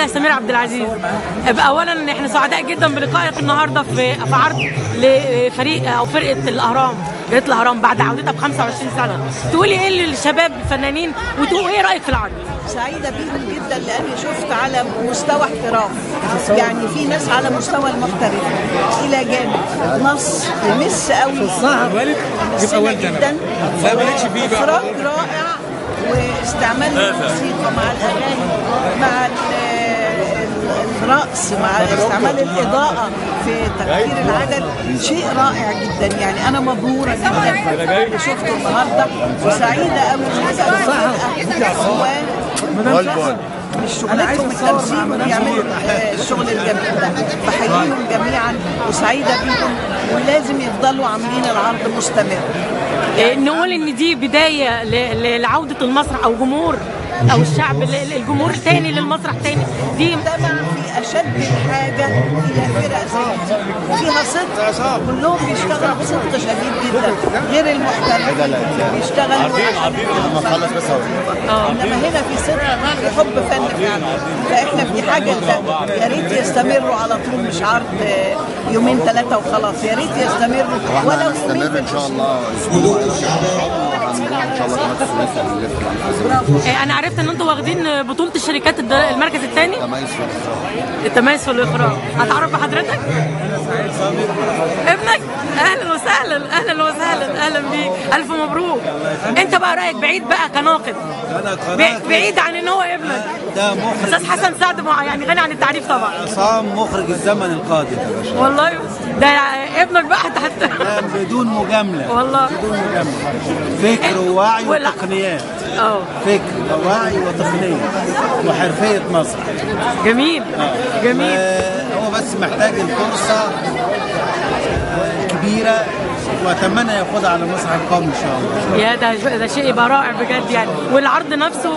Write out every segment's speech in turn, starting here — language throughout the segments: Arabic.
السيده سميره عبد العزيز. اولا احنا سعداء جدا بلقائك النهارده في عرض لفريق او فرقه الاهرام، فرقه الاهرام بعد عودتها ب 25 سنه. تقولي ايه للشباب الفنانين وتقول ايه رايك في العرض؟ سعيده بيهم جدا لاني شفت على مستوى احتراف، يعني في ناس على مستوى المحترف الى جانب نص يمس قوي جدا، اخراج رائع واستعمال الموسيقى مع الاغاني مع الرقص مع استعمال الاضاءه في تغيير العدد، شيء رائع جدا. يعني انا مبهوره جدا باللي شفته النهارده وسعيده قوي مش شغلتهم التمثيل وبيعملوا الشغل الجميل ده. بحييهم جميعا وسعيده بيهم ولازم يفضلوا عاملين العرض مستمر. نقول ان دي بدايه لعوده المسرح او جمهور او الشعب الجمهور تاني للمسرح تاني. دي مجتمع في اشد الحاجه الى فرق زي دي فيها صدق، كلهم بيشتغلوا بصدق شديد جدا غير المحترف بيشتغلوا لما اخلص بس انما هنا في صدق في حب فن فعلا. فاحنا في حاجه لده، يا ريت يستمروا على طول، مش عرض يومين ثلاثه وخلاص، يا ريت يستمروا ولو نستمر ان شاء الله اسبوع ان شاء الله. انا عرفت ان انتوا واخدين بطوله الشركات المركز الثاني التميز في الاخراج. هتعرف بحضرتك ابنك؟ اهلا وسهلا اهلا وسهلا اهلا بيك، الف مبروك. انت بقى رايك بعيد بقى كناقد، بعيد عن ان هو ابنك ده مخرج استاذ حسن سعد، يعني غني عن التعريف طبعا. عصام مخرج الزمن القادم يا باشا. والله ده ابنك بقى حتى بدون مجامله والله، بدون مجامله. فكر ووعي وتقنيات. فكر ووعي وتقنيه وحرفيه مسرح. جميل جميل. هو بس محتاج الفرصه كبيره واتمنى ياخدها على مسرح القومي ان شاء الله. يا ده شيء يبقى رائع بجد يعني. والعرض نفسه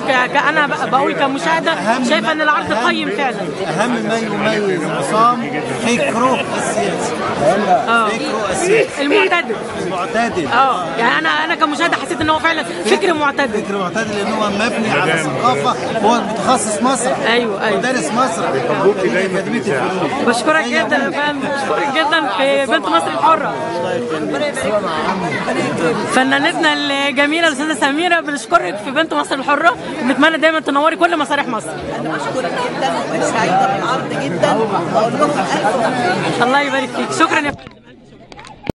انا بقول كمشاهده شايفه ان العرض قيم فعلا. اهم ما يميز عصام فكره السياسي. فكره السياسي المعتدل يعني انا كمشاهده حسيت ان هو فعلا فكر معتدل. فكر معتدل لان هو مبني على ثقافه، هو متخصص مسرح. ايوه ودارس مسرح في اكاديميه الفنون. بشكرك جدا يا فندم، بشكرك جدا في بنت مصر الحره. فنانتنا الجميله الاستاذه سميره، بنشكرك في بنت مصر الحره ونتمنى دايما تنوري كل مسارح مصر. انا بشكرك جدا وسعيده بالعرض جدا، بقول لهم الف مبروك. الله يبارك فيك، شكرا يا فندم.